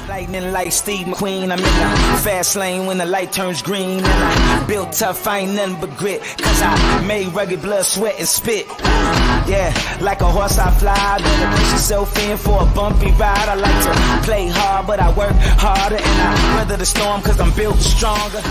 Lightning like Steve McQueen, I'm in the fast lane when the light turns green. And I built tough, I ain't nothing but grit, cause I made rugged blood, sweat, and spit. Yeah, like a horse I fly, better push yourself in for a bumpy ride. I like to play hard, but I work harder, and I weather the storm cause I'm built stronger.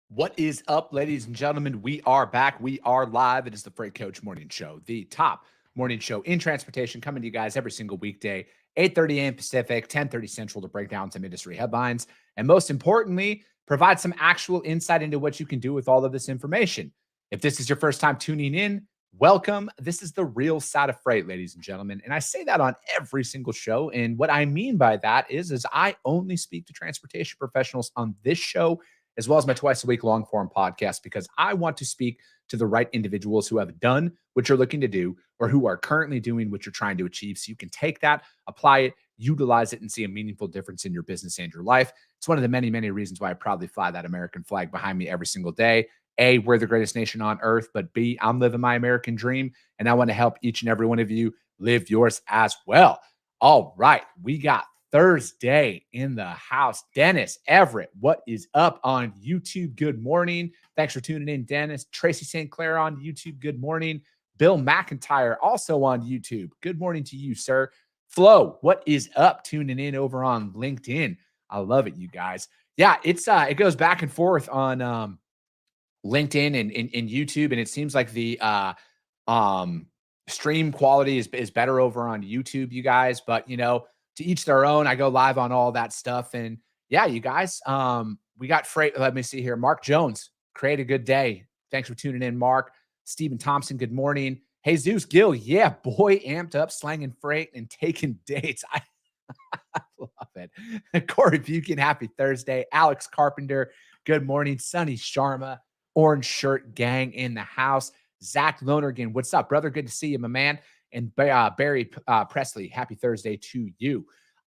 What is up, ladies and gentlemen? We are back. We are live. It is the Freight Coach Morning Show, the top morning show in transportation, coming to you guys every single weekday, 8:30 a.m. Pacific, 10:30 Central, to break down some industry headlines, and most importantly, provide some actual insight into what you can do with all of this information. If this is your first time tuning in, welcome. This is the real side of freight, ladies and gentlemen, and I say that on every single show, and what I mean by that is I only speak to transportation professionals on this show, as well as my twice-a-week long-form podcast, because I want to speak to the right individuals who have done what you're looking to do or who are currently doing what you're trying to achieve, so you can take that, apply it, utilize it, and see a meaningful difference in your business and your life. It's one of the many, many reasons why I proudly fly that American flag behind me every single day. A, we're the greatest nation on earth, but B, I'm living my American dream, and I want to help each and every one of you live yours as well. All right, we got Thursday in the house. Dennis Everett, what is up on YouTube? Good morning. Thanks for tuning in, Dennis. Tracy St. Clair on YouTube. Good morning. Bill McIntyre also on YouTube. Good morning to you, sir. Flo, what is up? Tuning in over on LinkedIn. I love it, you guys. Yeah, it goes back and forth on LinkedIn and YouTube, and it seems like the stream quality is better over on YouTube, you guys. But to each their own. I go live on all that stuff. And yeah, you guys, we got freight. Let me see here. Mark Jones, create a good day. Thanks for tuning in, Mark. Stephen Thompson, good morning. Jesus Gill, yeah, boy, amped up, slanging freight and taking dates. I love it. Corey Buchan, happy Thursday. Alex Carpenter, good morning. Sonny Sharma, orange shirt gang in the house. Zach Lonergan, what's up, brother? Good to see you, my man. And Barry Presley, happy Thursday to you.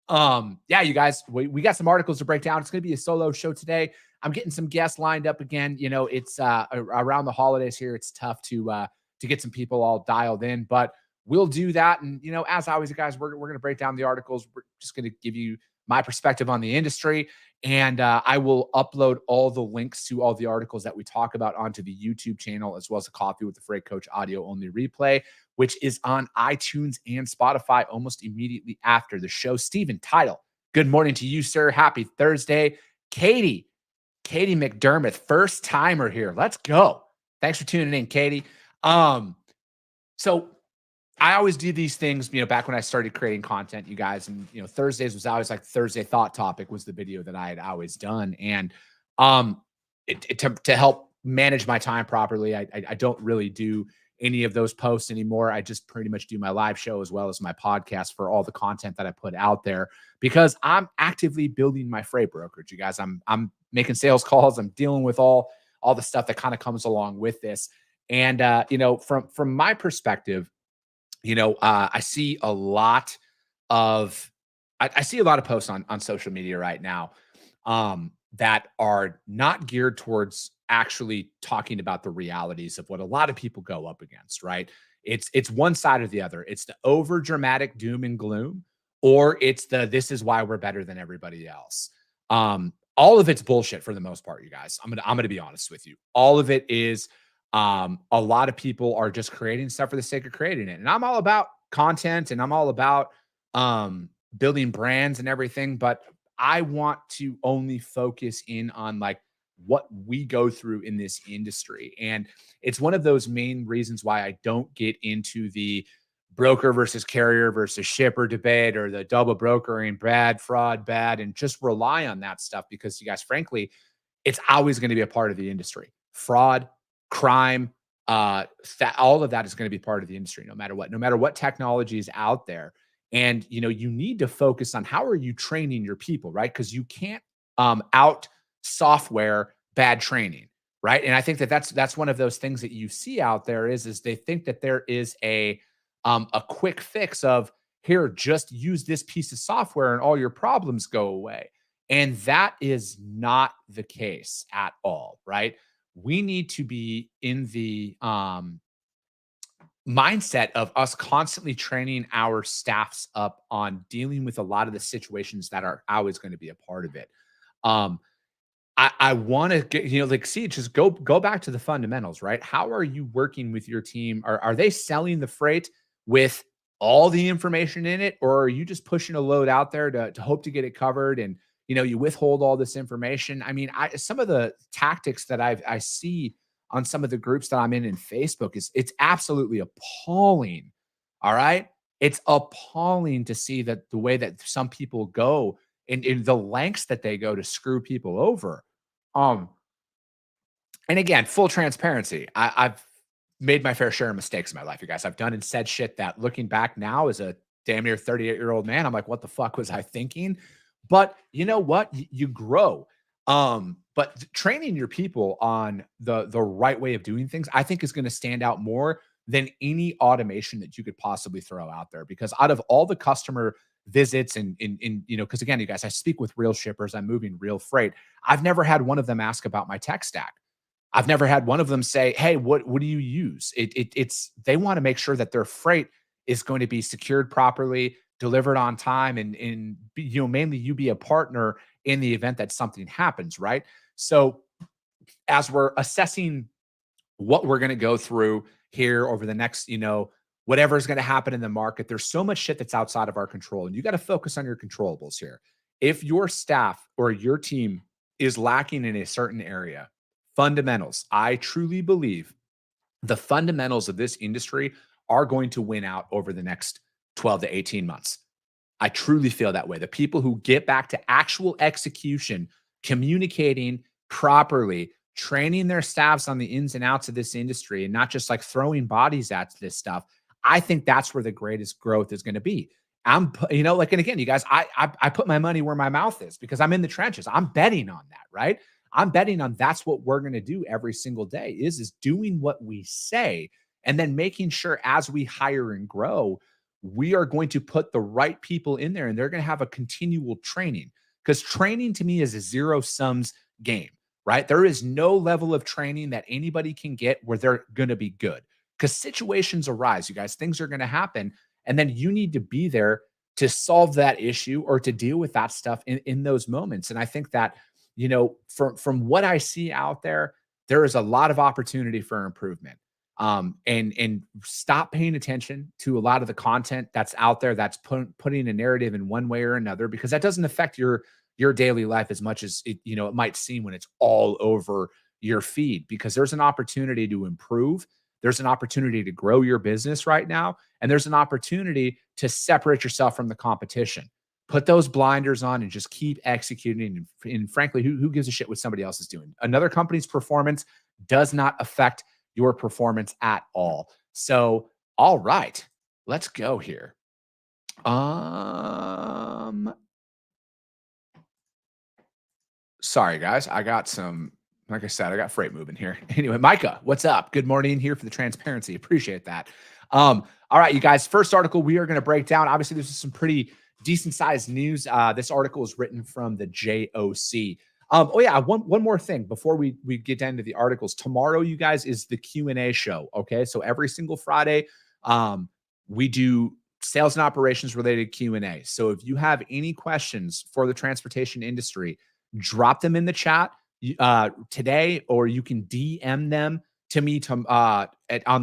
Yeah, you guys, we got some articles to break down. It's going to be a solo show today. I'm getting some guests lined up again. It's around the holidays here. It's tough to get some people all dialed in, but we'll do that. And, as always, guys, we're going to break down the articles. We're just going to give you my perspective on the industry. And I will upload all the links to all the articles that we talk about onto the YouTube channel, as well as a Coffee with the Freight Coach audio only replay, which is on iTunes and Spotify almost immediately after the show. Stephen Title, good morning to you, sir. Happy Thursday. Katie McDermott, first timer here. Let's go. Thanks for tuning in, Katie. So I always do these things, back when I started creating content, you guys, and, Thursdays was always like Thursday Thought Topic was the video that I had always done. And to help manage my time properly, I don't really do any of those posts anymore. I just pretty much do my live show as well as my podcast for all the content that I put out there, because I'm actively building my freight brokerage. You guys, I'm making sales calls. I'm dealing with all the stuff that kind of comes along with this. And, from my perspective, I see a lot of, I see a lot of posts on social media right now that are not geared towards actually talking about the realities of what a lot of people go up against, right? It's one side or the other. It's the over dramatic doom and gloom, or it's this is why we're better than everybody else. All of it's bullshit for the most part, you guys. I'm gonna be honest with you. All of it is, a lot of people are just creating stuff for the sake of creating it. And I'm all about content, and I'm all about building brands and everything, but I want to only focus in on like what we go through in this industry. And it's one of those main reasons why I don't get into the broker versus carrier versus shipper debate, or the double brokering, bad, fraud, bad, and just rely on that stuff, because you guys, frankly, it's always going to be a part of the industry. Fraud, crime, all of that is going to be part of the industry, no matter what technology is out there. And, you need to focus on how are you training your people, right? Because you can't out software bad training, right? And I think that's one of those things that you see out there is they think that there is a quick fix of, here, just use this piece of software and all your problems go away. And that is not the case at all, right? We need to be in the mindset of us constantly training our staffs up on dealing with a lot of the situations that are always going to be a part of it. Um, I want to get, like, see, just go back to the fundamentals, right? How are you working with your team? Are they selling the freight with all the information in it, or are you just pushing a load out there to hope to get it covered, and you withhold all this information? I mean, some of the tactics that I see on some of the groups that I'm in Facebook is it's absolutely appalling. All right, it's appalling to see that the way that some people go in the lengths that they go to screw people over. Um, and again, full transparency, I've made my fair share of mistakes in my life, you guys. I've done and said shit that, looking back now as a damn near 38-year-old man, I'm like, what the fuck was I thinking? But you know what? You grow. But training your people on the right way of doing things, I think, is going to stand out more than any automation that you could possibly throw out there. Because out of all the customer visits and because again, you guys, I speak with real shippers, I'm moving real freight. I've never had one of them ask about my tech stack. I've never had one of them say, "Hey, what do you use?" It's they want to make sure that their freight is going to be secured properly, delivered on time, and mainly you be a partner in the event that something happens, right? So as we're assessing what we're going to go through here over the next, whatever is going to happen in the market, there's so much shit that's outside of our control, and you got to focus on your controllables here. If your staff or your team is lacking in a certain area, fundamentals, I truly believe the fundamentals of this industry are going to win out over the next 12 to 18 months. I truly feel that way. The people who get back to actual execution, communicating properly, training their staffs on the ins and outs of this industry, and not just like throwing bodies at this stuff, I think that's where the greatest growth is going to be. And again, you guys, I put my money where my mouth is because I'm in the trenches. I'm betting on that, right? I'm betting on that's what we're going to do every single day is doing what we say, and then making sure as we hire and grow, we are going to put the right people in there, and they're going to have a continual training, because training to me is a zero sums game, right? There is no level of training that anybody can get where they're going to be good, because situations arise, you guys, things are going to happen. And then you need to be there to solve that issue or to deal with that stuff in those moments. And I think that, from what I see out there, there is a lot of opportunity for improvement. And stop paying attention to a lot of the content that's out there that's putting a narrative in one way or another, because that doesn't affect your daily life as much as it might seem when it's all over your feed, because there's an opportunity to improve. There's an opportunity to grow your business right now, and there's an opportunity to separate yourself from the competition. Put those blinders on and just keep executing. And frankly, who gives a shit what somebody else is doing? Another company's performance does not affect your performance at all. So, all right, let's go here. Sorry guys, I got some, like I said, I got freight moving here. Anyway, Micah, what's up? Good morning here for the transparency. Appreciate that. All right, you guys, first article we are going to break down. Obviously, this is some pretty decent sized news. This article is written from the JOC. Oh yeah, one more thing before we get into the articles. Tomorrow, you guys, is the Q&A show. Okay, so every single Friday, we do sales and operations related Q&A. So if you have any questions for the transportation industry, drop them in the chat today, or you can DM them to me on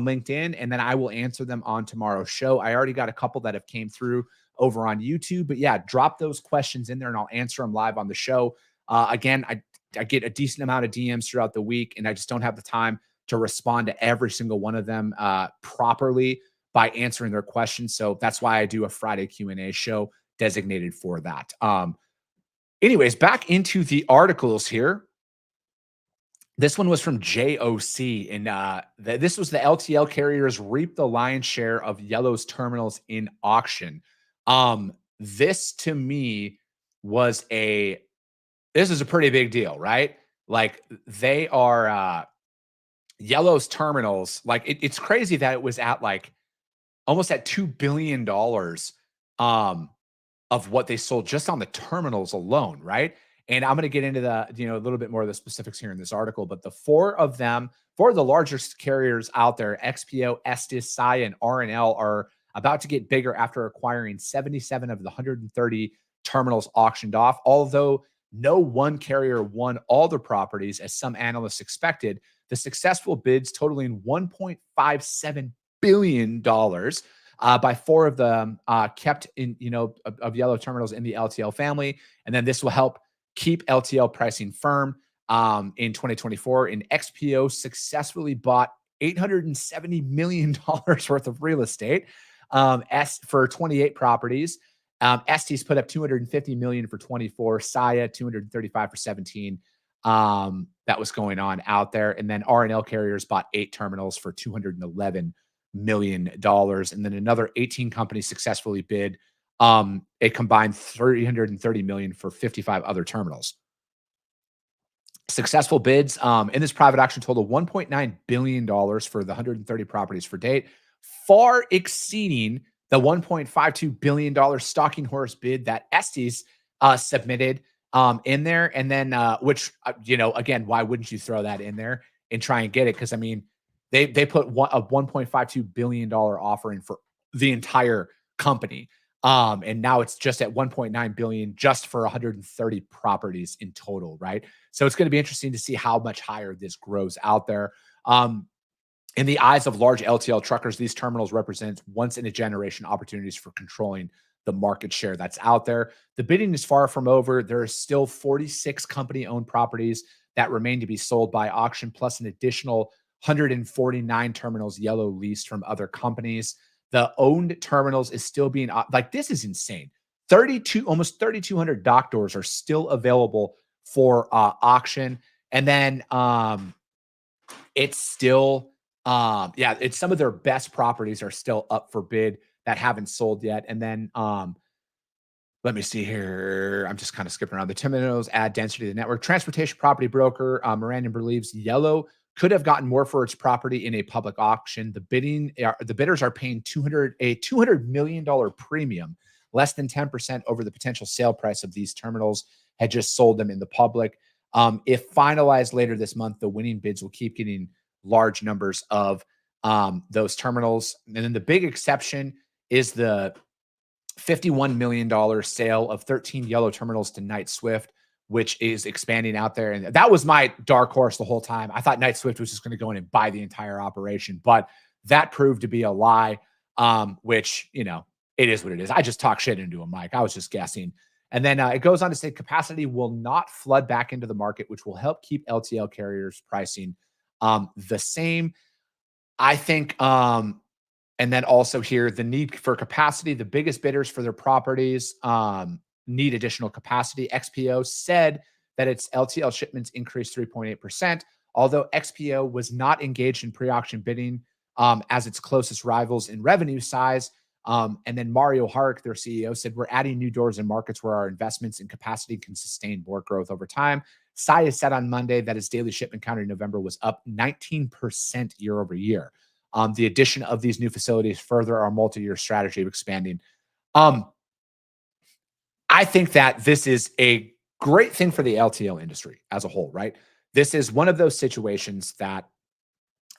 LinkedIn, and then I will answer them on tomorrow's show. I already got a couple that have came through over on YouTube, but yeah, drop those questions in there and I'll answer them live on the show. Again, I get a decent amount of DMs throughout the week, and I just don't have the time to respond to every single one of them properly by answering their questions. So that's why I do a Friday Q&A show designated for that. Anyways, back into the articles here. This one was from JOC, and this was the LTL carriers reap the lion's share of Yellow's terminals in auction. This to me was this is a pretty big deal, right? Like, they are Yellow's terminals. Like, it's crazy that it was at like almost at $2 billion of what they sold just on the terminals alone, right? And I'm going to get into the, a little bit more of the specifics here in this article, but the four of the largest carriers out there, XPO, Estes, Saia, and RNL, are about to get bigger after acquiring 77 of the 130 terminals auctioned off. Although no one carrier won all the properties, as some analysts expected, the successful bids totaling $1.57 billion by four of them kept in, of yellow terminals in the LTL family. And then this will help keep LTL pricing firm in 2024. And XPO successfully bought $870 million worth of real estate for 28 properties. Estes put up $250 million for 24, Saia $235 for 17. That was going on out there. And then RNL carriers bought 8 terminals for $211 million. And then another 18 companies successfully bid a combined $330 million for 55 other terminals. Successful bids in this private auction total $1.9 billion for the 130 properties for date, far exceeding the $1.52 billion stalking horse bid that Estes submitted in there. And then, which, again, why wouldn't you throw that in there and try and get it? Because, I mean, they put a $1.52 billion offer in for the entire company. And now it's just at 1.9 billion just for 130 properties in total, right? So it's going to be interesting to see how much higher this grows out there. In the eyes of large LTL truckers, these terminals represent once in a generation opportunities for controlling the market share that's out there. The bidding is far from over. There are still 46 company-owned properties that remain to be sold by auction, plus an additional 149 terminals yellow leased from other companies. The owned terminals is still being this is insane. Almost 3,200 dock doors are still available for auction. And then it's still, it's some of their best properties are still up for bid that haven't sold yet. And then let me see here. I'm just kind of skipping around. The terminals add density to the network. Transportation property broker Moran believes Yellow could have gotten more for its property in a public auction. The bidders are paying $200 million premium, less than 10% over the potential sale price of these terminals had just sold them in the public. If finalized later this month, the winning bids will keep getting large numbers of those terminals. And then the big exception is the $51 million sale of 13 yellow terminals to Knight Swift, which is expanding out there. And that was my dark horse the whole time. I thought Knight Swift was just going to go in and buy the entire operation, but that proved to be a lie, which, it is what it is. I just talk shit into a mic. I was just guessing. And then it goes on to say capacity will not flood back into the market, which will help keep LTL carriers pricing the same. I think, and then also here, the need for capacity, the biggest bidders for their properties need additional capacity. XPO said that its LTL shipments increased 3.8%, although XPO was not engaged in pre-auction bidding as its closest rivals in revenue size. And then Mario Hark, their CEO, said, we're adding new doors in markets where our investments in capacity can sustain more growth over time. Saia said on Monday that its daily shipment count in November was up 19% year over year. The addition of these new facilities further our multi-year strategy of expanding. I think that this is a great thing for the LTL industry as a whole, right? This is one of those situations that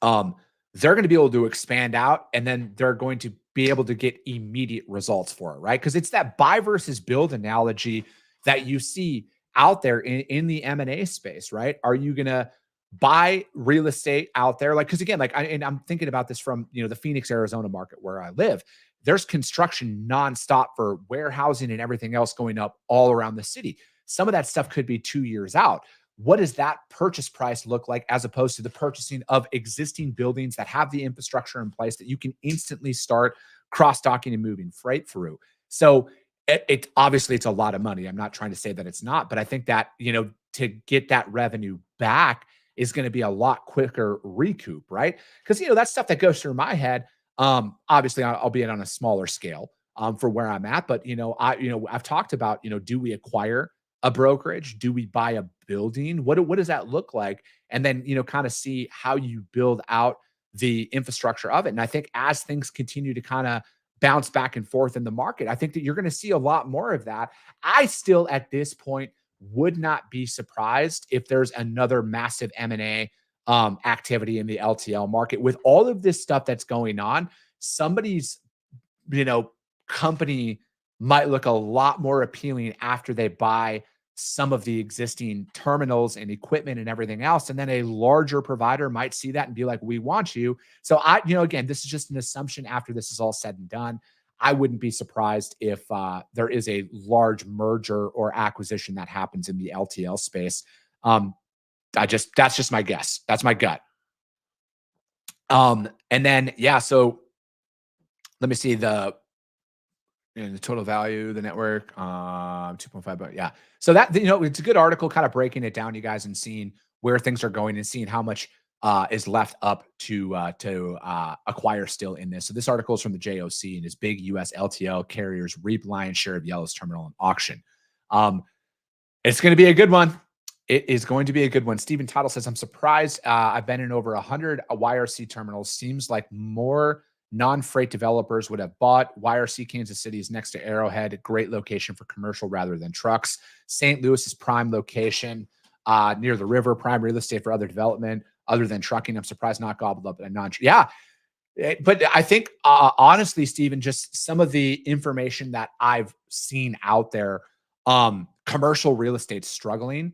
they're going to be able to expand out, and then they're going to be able to get immediate results for it, right? Because it's that buy versus build analogy that you see out there in the M&A space, right? Are you going to buy real estate out there? Because again, I'm thinking about this from, the Phoenix, Arizona market where I live. There's construction nonstop for warehousing and everything else going up all around the city. Some of that stuff could be 2 years out. What does that purchase price look like as opposed to the purchasing of existing buildings that have the infrastructure in place that you can instantly start cross-docking and moving freight through? So it obviously it's a lot of money. I'm not trying to say that it's not, but I think that, to get that revenue back is going to be a lot quicker recoup, right? Because, that's stuff that goes through my head. Obviously, albeit on a smaller scale for where I'm at. But, I've talked about, do we acquire a brokerage? Do we buy a building? What does that look like? And then, kind of see how you build out the infrastructure of it. And I think as things continue to kind of bounce back and forth in the market, I think that you're going to see a lot more of that. I still, at this point, would not be surprised if there's another massive M&A activity in the LTL market. With all of this stuff that's going on, somebody's, company might look a lot more appealing after they buy some of the existing terminals and equipment and everything else. And then a larger provider might see that and be like, we want you. So again, this is just an assumption after this is all said and done. I wouldn't be surprised if there is a large merger or acquisition that happens in the LTL space. That's just my guess. That's my gut. And then, so let me see the total value, the network, 2.5, but yeah. So that, it's a good article kind of breaking it down, you guys, and seeing where things are going and seeing how much is left up to acquire still in this. So this article is from the JOC, and is big U.S. LTL carriers reap lion's share of Yellow's terminal and auction. It's going to be a good one. It is going to be a good one. Stephen Tuttle says, I'm surprised. I've been in over 100 YRC terminals. Seems like more non-freight developers would have bought. YRC Kansas City is next to Arrowhead, a great location for commercial rather than trucks. St. Louis is prime location near the river, prime real estate for other development other than trucking. I'm surprised not gobbled up in non. Yeah. But I think, honestly, Stephen, just some of the information that I've seen out there, commercial real estate struggling.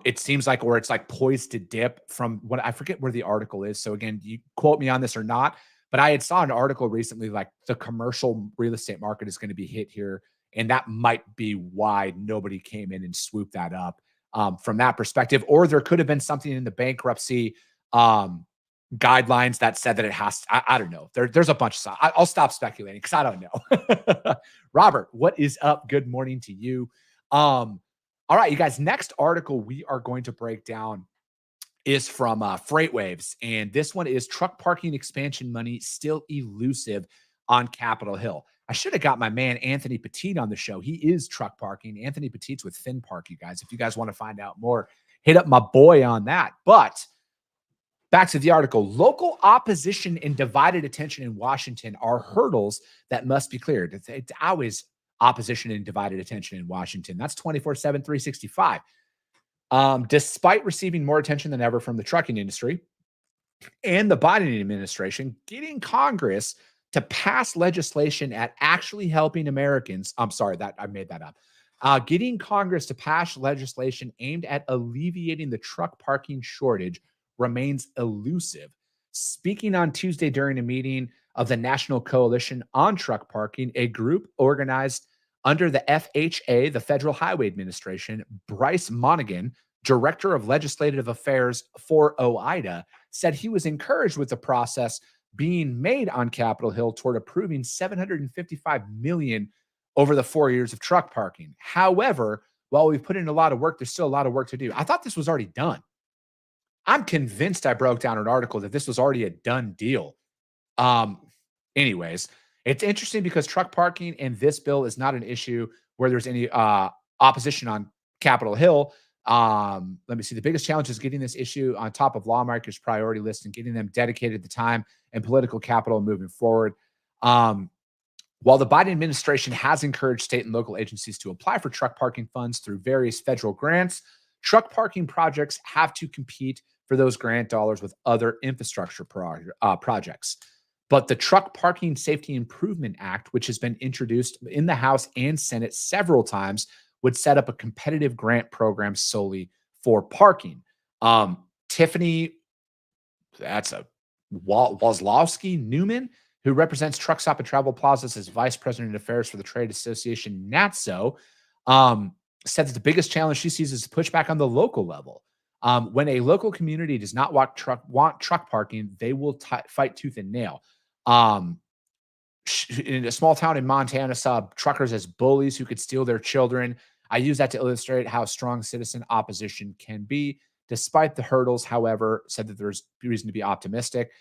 It seems like, or it's like poised to dip from what I forget where the article is. So again, you quote me on this or not, but I had saw an article recently, like the commercial real estate market is going to be hit here. And that might be why nobody came in and swooped that up from that perspective. Or there could have been something in the bankruptcy guidelines that said that it has to, I don't know. There's a bunch of stuff. I'll stop speculating because I don't know. Robert, what is up? Good morning to you. All right, you guys, next article we are going to break down is from FreightWaves. And this one is truck parking expansion money still elusive on Capitol Hill. I should have got my man Anthony Petit on the show. He is truck parking. Anthony Petit's with FinPark, you guys. If you guys want to find out more, hit up my boy on that. But back to the article. Local opposition and divided attention in Washington are hurdles that must be cleared. It's always opposition and divided attention in Washington. That's 24/7, 365. Despite receiving more attention than ever from the trucking industry and the Biden administration, getting Congress to pass legislation at actually helping Americans. I'm sorry that I made that up. Getting Congress to pass legislation aimed at alleviating the truck parking shortage remains elusive. Speaking on Tuesday during a meeting of the National Coalition on Truck Parking, a group organized under the FHA, the Federal Highway Administration, Bryce Monaghan, Director of Legislative Affairs for OIDA, said he was encouraged with the process being made on Capitol Hill toward approving $755 million over the 4 years of truck parking. However, while we've put in a lot of work, there's still a lot of work to do. I thought this was already done. I'm convinced I broke down an article that this was already a done deal. Anyways, it's interesting because truck parking and this bill is not an issue where there's any opposition on Capitol Hill. Let me see. The biggest challenge is getting this issue on top of lawmakers' priority list and getting them dedicated the time and political capital moving forward. While the Biden administration has encouraged state and local agencies to apply for truck parking funds through various federal grants, truck parking projects have to compete for those grant dollars with other infrastructure projects. But the Truck Parking Safety Improvement Act, which has been introduced in the House and Senate several times, would set up a competitive grant program solely for parking. Tiffany, that's a Wazlowski Newman, who represents Truck Stop and Travel Plazas as Vice President of Affairs for the Trade Association NATSO, said that the biggest challenge she sees is pushback on the local level. When a local community does not want truck parking, they will fight tooth and nail. In a small town in Montana, saw truckers as bullies who could steal their children. I use that to illustrate how strong citizen opposition can be. Despite the hurdles, however, said that there's reason to be optimistic.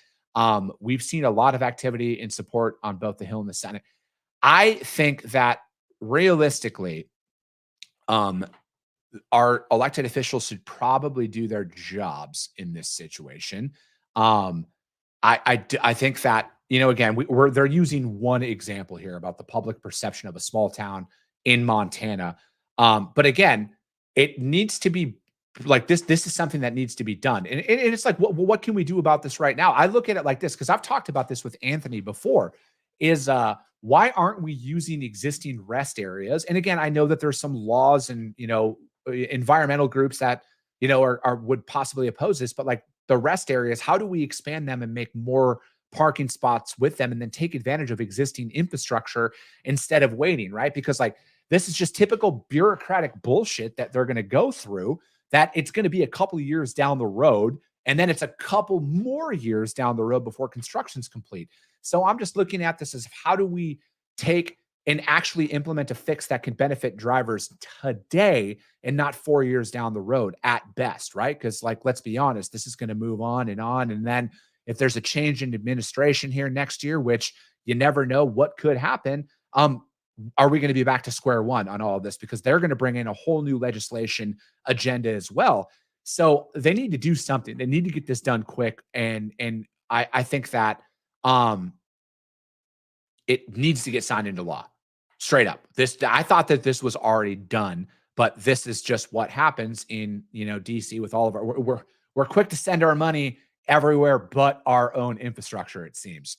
We've seen a lot of activity in support on both the Hill and the Senate. I think that realistically, our elected officials should probably do their jobs in this situation. I think that, again, they're using one example here about the public perception of a small town in Montana. But again, it needs to be like this is something that needs to be done. And it's like, what can we do about this right now? I look at it like this, because I've talked about this with Anthony before, is why aren't we using existing rest areas? And again, I know that there's some laws and, environmental groups that, are would possibly oppose this, but like the rest areas, how do we expand them and make more parking spots with them and then take advantage of existing infrastructure instead of waiting, right? Because like this is just typical bureaucratic bullshit that they're going to go through, that it's going to be a couple of years down the road, and then it's a couple more years down the road before construction's complete. So I'm just looking at this as, how do we take and actually implement a fix that can benefit drivers today and not 4 years down the road at best, right? Because like, let's be honest, this is going to move on. And then if there's a change in administration here next year, which you never know what could happen, are we going to be back to square one on all of this? Because they're going to bring in a whole new legislation agenda as well. So they need to do something. They need to get this done quick. And I think that it needs to get signed into law. Straight up. I thought that this was already done, but this is just what happens in, DC with all of our, we're quick to send our money everywhere but our own infrastructure, it seems.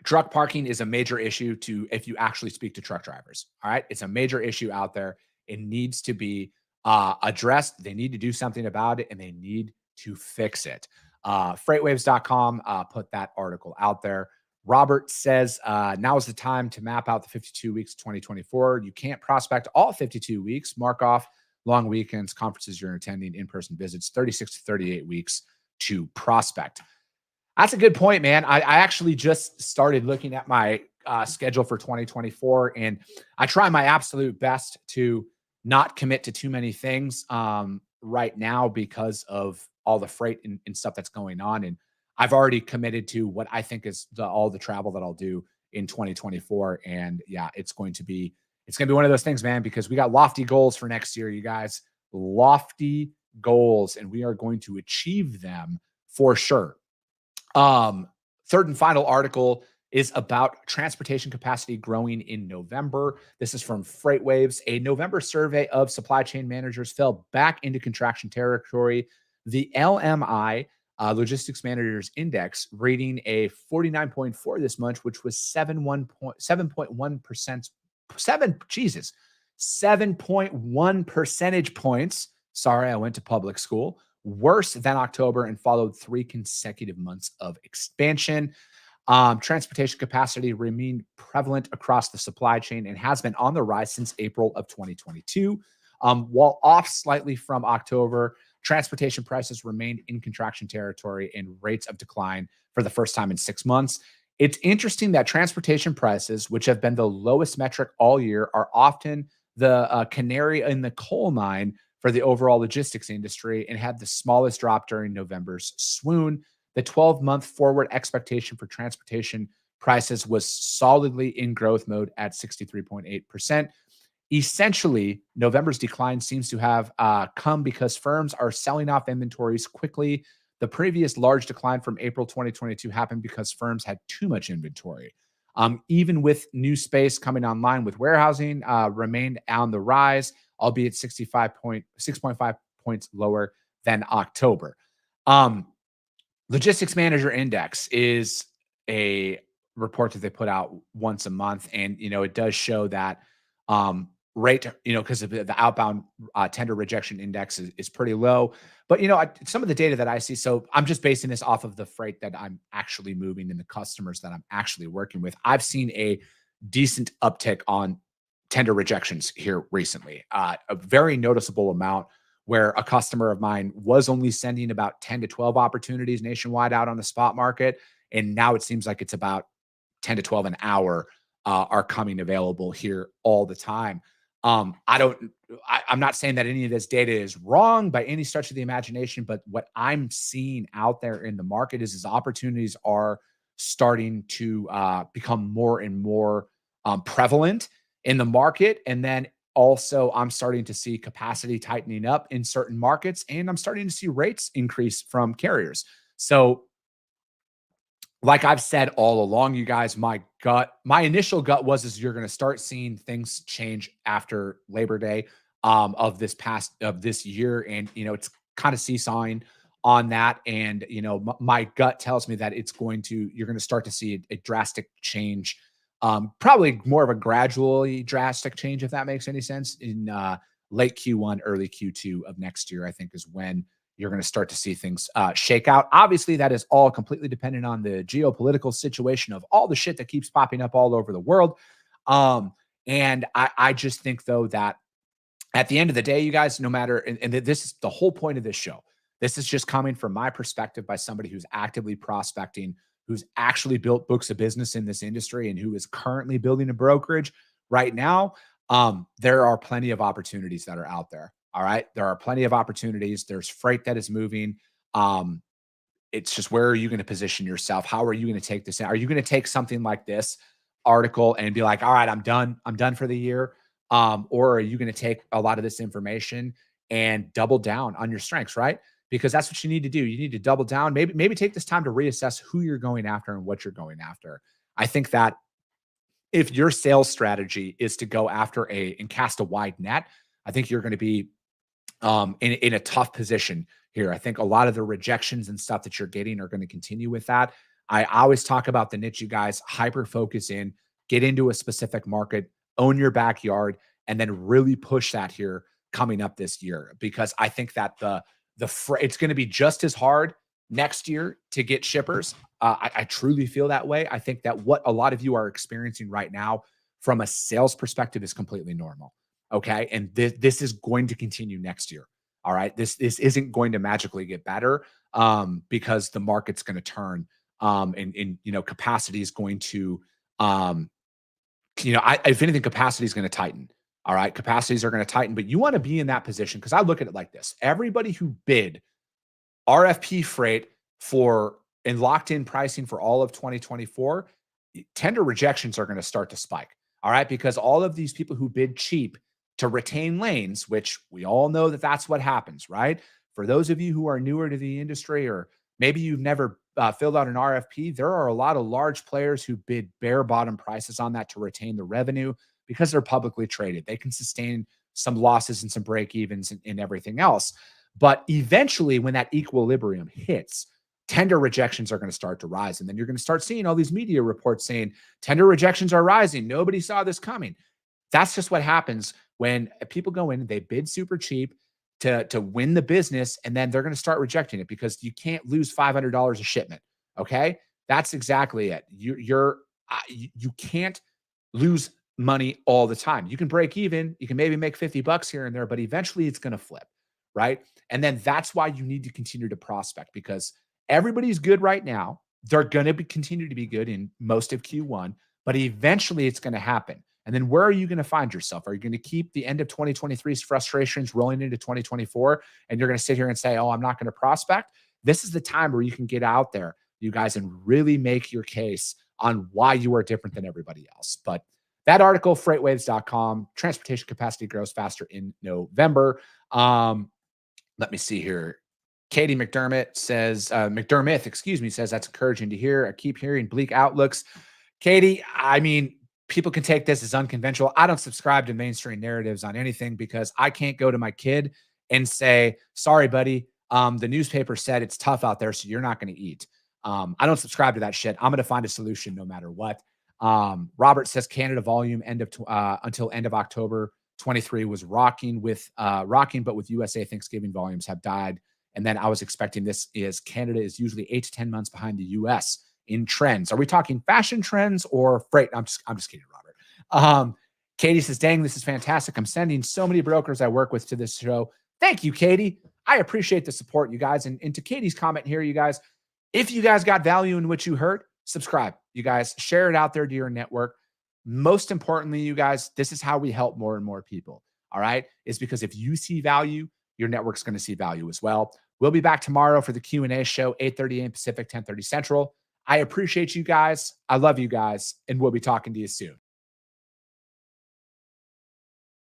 Truck parking is a major issue if you actually speak to truck drivers. All right. It's a major issue out there. It needs to be addressed. They need to do something about it, and they need to fix it. Freightwaves.com put that article out there. Robert says, now is the time to map out the 52 weeks of 2024. You can't prospect all 52 weeks. Mark off long weekends, conferences you're attending, in-person visits, 36 to 38 weeks to prospect. That's a good point, man. I actually just started looking at my schedule for 2024, and I try my absolute best to not commit to too many things right now because of all the freight and stuff that's going on. And I've already committed to what I think is all the travel that I'll do in 2024. And yeah, it's going to be one of those things, man, because we got lofty goals for next year, you guys. Lofty goals, and we are going to achieve them for sure. Third and final article is about transportation capacity growing in November. This is from FreightWaves. A November survey of supply chain managers fell back into contraction territory. The LMI Logistics Managers Index rating a 49.4 this month, which was 7.1 percentage points. Sorry, I went to public school. Worse than October, and followed 3 consecutive months of expansion. Transportation capacity remained prevalent across the supply chain and has been on the rise since April of 2022. While off slightly from October, transportation prices remained in contraction territory and rates of decline for the first time in 6 months. It's interesting that transportation prices, which have been the lowest metric all year, are often the canary in the coal mine for the overall logistics industry, and had the smallest drop during November's swoon. The 12-month forward expectation for transportation prices was solidly in growth mode at 63.8%. Essentially, November's decline seems to have come because firms are selling off inventories quickly. The previous large decline from April 2022 happened because firms had too much inventory. Even with new space coming online with warehousing, remained on the rise, albeit 6.5 points lower than October. Logistics Manager Index is a report that they put out once a month. And, it does show that rate, because of the outbound tender rejection index is pretty low. But, some of the data that I see, so I'm just basing this off of the freight that I'm actually moving and the customers that I'm actually working with. I've seen a decent uptick on tender rejections here recently, a very noticeable amount, where a customer of mine was only sending about 10 to 12 opportunities nationwide out on the spot market. And now it seems like it's about 10 to 12 an hour are coming available here all the time. I'm not saying that any of this data is wrong by any stretch of the imagination, but what I'm seeing out there in the market is opportunities are starting to become more and more prevalent in the market. And then also, I'm starting to see capacity tightening up in certain markets, and I'm starting to see rates increase from carriers. So, like I've said all along, you guys, my initial gut is you're going to start seeing things change after Labor Day. of this year. And, it's kind of seesawing on that. And, my gut tells me that you're going to start to see a drastic change. Probably more of a gradually drastic change, if that makes any sense, in late Q1, early Q2 of next year, I think is when you're going to start to see things shake out. Obviously, that is all completely dependent on the geopolitical situation of all the shit that keeps popping up all over the world. And I just think, though, that at the end of the day, you guys, no matter, and this is the whole point of this show. This is just coming from my perspective by somebody who's actively prospecting, who's actually built books of business in this industry, and who is currently building a brokerage right now. There are plenty of opportunities that are out there. All right. There are plenty of opportunities. There's freight that is moving. It's just, where are you going to position yourself? How are you going to take this in? Are you going to take something like this article and be like, all right, I'm done for the year? Or are you going to take a lot of this information and double down on your strengths, right? Because that's what you need to do. You need to double down. Maybe take this time to reassess who you're going after and what you're going after. I think that if your sales strategy is to go after and cast a wide net, I think you're going to be in a tough position here. I think a lot of the rejections and stuff that you're getting are going to continue with that. I always talk about the niche, you guys. Hyper focus in, get into a specific market, own your backyard, and then really push that here coming up this year. Because I think that it's going to be just as hard next year to get shippers. I truly feel that way. I think that what a lot of you are experiencing right now from a sales perspective is completely normal. Okay. And this is going to continue next year. All right. This isn't going to magically get better because the market's going to turn and capacity is going to, if anything, capacity is going to tighten. All right. Capacities are going to tighten, but you want to be in that position, because I look at it like this. Everybody who bid RFP freight and locked in pricing for all of 2024, tender rejections are going to start to spike. All right. Because all of these people who bid cheap to retain lanes, which we all know that that's what happens, right? For those of you who are newer to the industry, or maybe you've never filled out an RFP, there are a lot of large players who bid bare bottom prices on that to retain the revenue, because they're publicly traded. They can sustain some losses and some break evens and everything else. But eventually, when that equilibrium hits, tender rejections are going to start to rise. And then you're going to start seeing all these media reports saying tender rejections are rising. Nobody saw this coming. That's just what happens when people go in and they bid super cheap to win the business, and then they're going to start rejecting it, because you can't lose $500 a shipment. Okay. That's exactly it. You can't lose money all the time. You can break even. You can maybe make $50 here and there, but eventually it's going to flip. Right. And then that's why you need to continue to prospect, because everybody's good right now. They're going to continue to be good in most of Q1, but eventually it's going to happen. And then where are you going to find yourself? Are you going to keep the end of 2023's frustrations rolling into 2024? And you're going to sit here and say, oh, I'm not going to prospect? This is the time where you can get out there, you guys, and really make your case on why you are different than everybody else. But that article, freightwaves.com, transportation capacity grows faster in November. Let me see here. Katie McDermott says, says that's encouraging to hear. I keep hearing bleak outlooks. Katie, I mean, people can take this as unconventional. I don't subscribe to mainstream narratives on anything, because I can't go to my kid and say, sorry, buddy, the newspaper said it's tough out there, so you're not going to eat. I don't subscribe to that shit. I'm going to find a solution no matter what. Robert says Canada volume until end of October 23 was rocking, but with USA Thanksgiving volumes have died. And then I was expecting Canada is usually 8 to 10 months behind the US in trends. Are we talking fashion trends or freight? I'm just kidding, Robert. Katie says, dang, this is fantastic. I'm sending so many brokers I work with to this show. Thank you, Katie. I appreciate the support, you guys. And to Katie's comment here, you guys, if you guys got value in what you heard, subscribe. You guys, share it out there to your network. Most importantly, you guys, this is how we help more and more people. All right. It's because if you see value, your network's going to see value as well. We'll be back tomorrow for the Q&A show, 8:30 a.m. Pacific, 10:30 Central. I appreciate you guys. I love you guys. And we'll be talking to you soon.